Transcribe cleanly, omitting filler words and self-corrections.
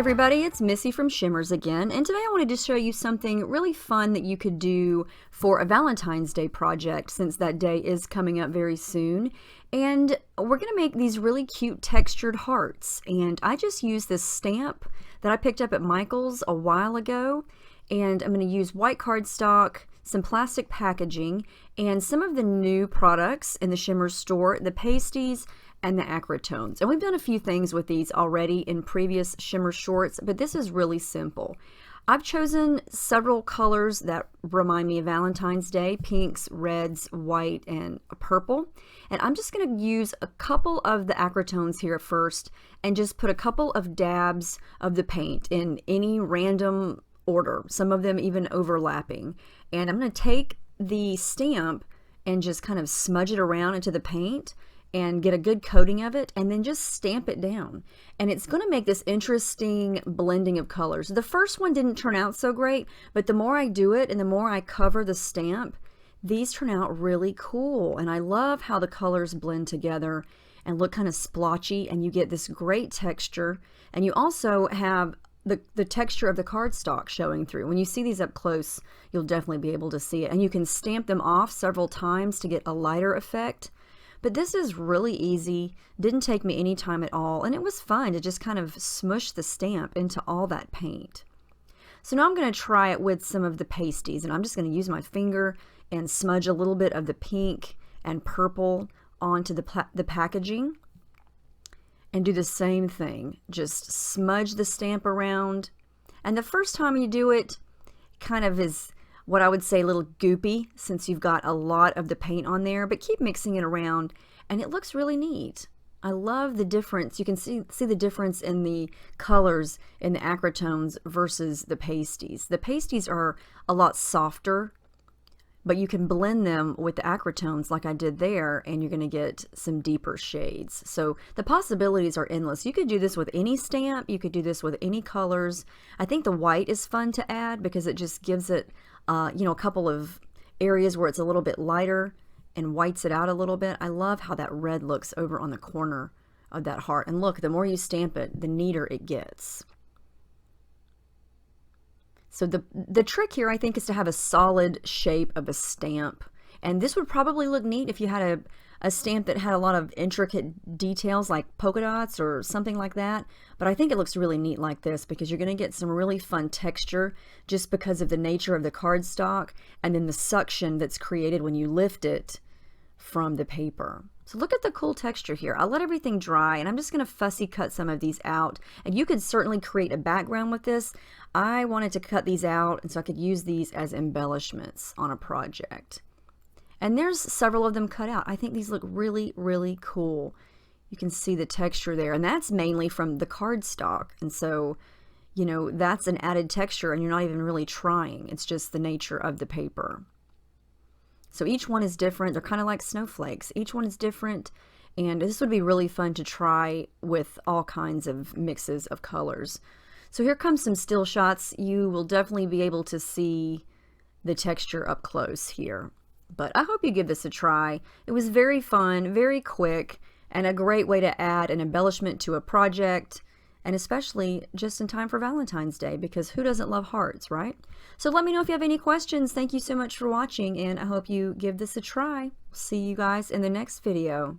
everybody, it's Missy from Shimmerz again, and today I wanted to show you something really fun that you could do for a Valentine's Day project, since that day is coming up very soon. And we're going to make these really cute textured hearts, and I just used this stamp that I picked up at Michael's a while ago, and I'm going to use white cardstock, some plastic packaging, and some of the new products in the Shimmerz store, the Paste-eez and the Acritonez. And we've done a few things with these already in previous Shimmerz Shortz, but this is really simple. I've chosen several colors that remind me of Valentine's Day: pinks, reds, white, and purple. And I'm just going to use a couple of the Acritonez here first and just put a couple of dabs of the paint in any random order, some of them even overlapping. And I'm going to take the stamp and just kind of smudge it around into the paint and get a good coating of it, and then just stamp it down. And it's going to make this interesting blending of colors. The first one didn't turn out so great, but the more I do it and the more I cover the stamp, these turn out really cool. And I love how the colors blend together and look kind of splotchy, and you get this great texture. And you also have the texture of the cardstock showing through. When you see these up close, you'll definitely be able to see it. And you can stamp them off several times to get a lighter effect. But this is really easy, didn't take me any time at all, and it was fun to just kind of smush the stamp into all that paint. So now I'm going to try it with some of the pasties, and I'm just going to use my finger and smudge a little bit of the pink and purple onto the packaging, and do the same thing. Just smudge the stamp around, and the first time you do it kind of is what I would say a little goopy, since you've got a lot of the paint on there, but keep mixing it around and it looks really neat. I love the difference. You can see the difference in the colors in the Acritonez versus the pasties. The pasties are a lot softer, but you can blend them with the Acritonez like I did there, and you're going to get some deeper shades. So the possibilities are endless. You could do this with any stamp. You could do this with any colors. I think the white is fun to add because it just gives it a couple of areas where it's a little bit lighter and whites it out a little bit. I love how that red looks over on the corner of that heart. And look, the more you stamp it, the neater it gets. So the trick here, I think, is to have a solid shape of a stamp. And this would probably look neat if you had a stamp that had a lot of intricate details like polka dots or something like that. But I think it looks really neat like this because you're going to get some really fun texture just because of the nature of the cardstock and then the suction that's created when you lift it from the paper. So look at the cool texture here. I'll let everything dry, and I'm just going to fussy cut some of these out. And you could certainly create a background with this. I wanted to cut these out and so I could use these as embellishments on a project. And there's several of them cut out. I think these look really, really cool. You can see the texture there, and that's mainly from the cardstock. And so, you know, that's an added texture, and you're not even really trying. It's just the nature of the paper. So each one is different. They're kind of like snowflakes. Each one is different, and this would be really fun to try with all kinds of mixes of colors. So here comes some still shots. You will definitely be able to see the texture up close here. But I hope you give this a try. It was very fun, very quick, and a great way to add an embellishment to a project, and especially just in time for Valentine's Day, because who doesn't love hearts, right? So let me know if you have any questions. Thank you so much for watching, and I hope you give this a try. See you guys in the next video.